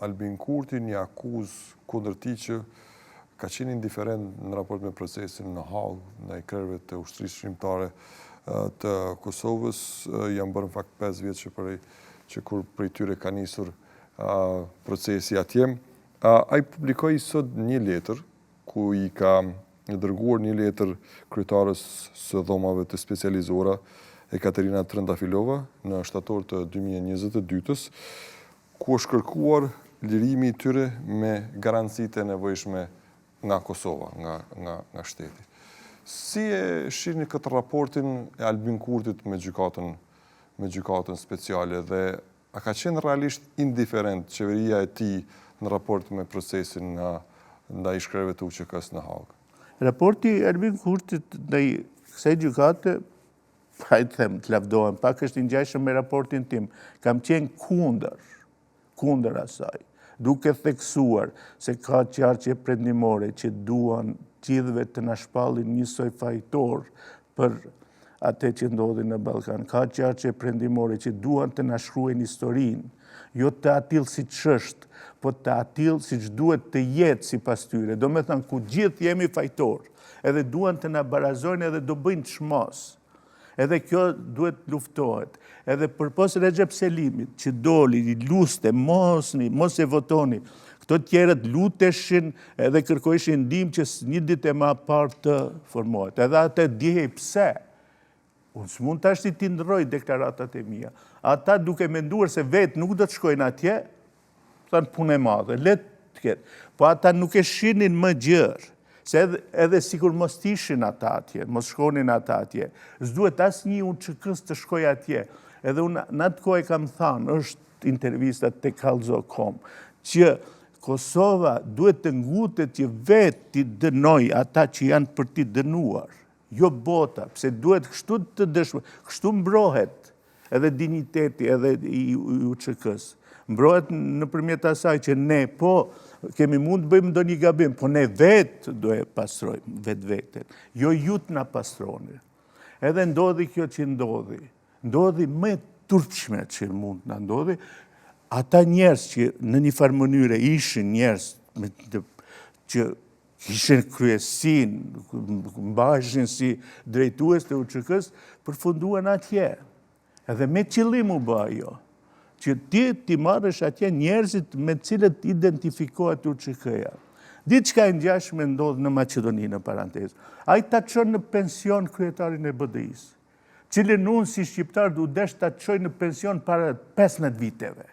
Albin Kurti një akuzë kundër tij që ka qenë indiferent në raport me procesin në Hagë, ndaj krerëve të ushtrisë shqiptare të Kosovës. Janë bërë në fakt 5 vjet që kur prej tyre ka nisur procesi atje. Ai publikoi sot një letër ku i ka dërguar një letër kryetarës së dhomave të specializuara Ekaterina Trëndafilova në shtator të 2022-s, ku është kërkuar lirimi i tyre me garancitë e nevojshme nga Kosova, nga shteti. Si e shihni këtë raportin e Albin Kurtit me gjykatën speciale dhe a ka qenë realisht indiferent qeveria e tij në raport me procesin ndaj shkrerëve të UÇK-s në Hagë? Raporti i Albin Kurtit ndaj kësaj gjykate, hajtë them, të lavdohem, pak është i ngjashëm me raportin tim. Kam qenë kundër asaj, duke theksuar se ka qarqe perëndimore që duan gjithëve të na shpallin një soi fajtor për atë që ndodhi në Ballkan. Ka qarqe perëndimore që duan të na shkruajnë historinë, jo të atill siç është, po të atill siç duhet të jetë sipas tyre. Do me thënë, ku gjithë jemi fajtor, edhe duan të na barazojnë edhe do bëjnë çmos. Edhe kjo duhet luftohet. Edhe përpos Recep Selimit, që doli, i luste, mos e votoni. Këto tjerët luteshin edhe kërkojshin ndihmë që një ditë e më parë të formohet. Edhe atë dihej pse. Unë s'mund tash ti ndroj deklaratat e mia. Ata duke menduar se vetë nuk do të shkojnë atje, thonë punë e madhe, le të ketë. Po ata nuk e shihnin më gjërë. Se edhe sikur mos ishin ata atje, mos shkonin ata atje. S'duhet asnjë UÇK-s të shkoj atje. Edhe unë në atë kohë kam thënë, është intervistat te Kallzo.com, që Kosova duhet të ngutet që vetë t'i dënoj ata që janë për t'i dënuar. Jo bota, pse duhet kështu të kështu mbrohet edhe dinjiteti edhe i UÇK-s. Mbrohet nëpërmjet asaj që ne kemi mund të bëjmë ndonjë gabim, po ne vetë do e pastrojmë vetveten. Jo ju të na pastroni. Edhe ndodhi kjo që ndodhi. Ndodhi më e turpshme që mund na ndodhi. Ata njerëz që në një farë mënyre ishin njerëz që kishin kryesin, mbaheshin si drejtues të UÇK-s, përfunduan atje. Edhe me qëllim u bë ajo, që ti marrësh atje njerëzit me cilët identifikohet UÇK-ja. Diçka e ngjashme ndodh në Maqedoni në parantezë. Ai ta çon në pension kryetarin e BDI-s, cilin unë si shqiptar du desh ta çoj në pension para 15 viteve.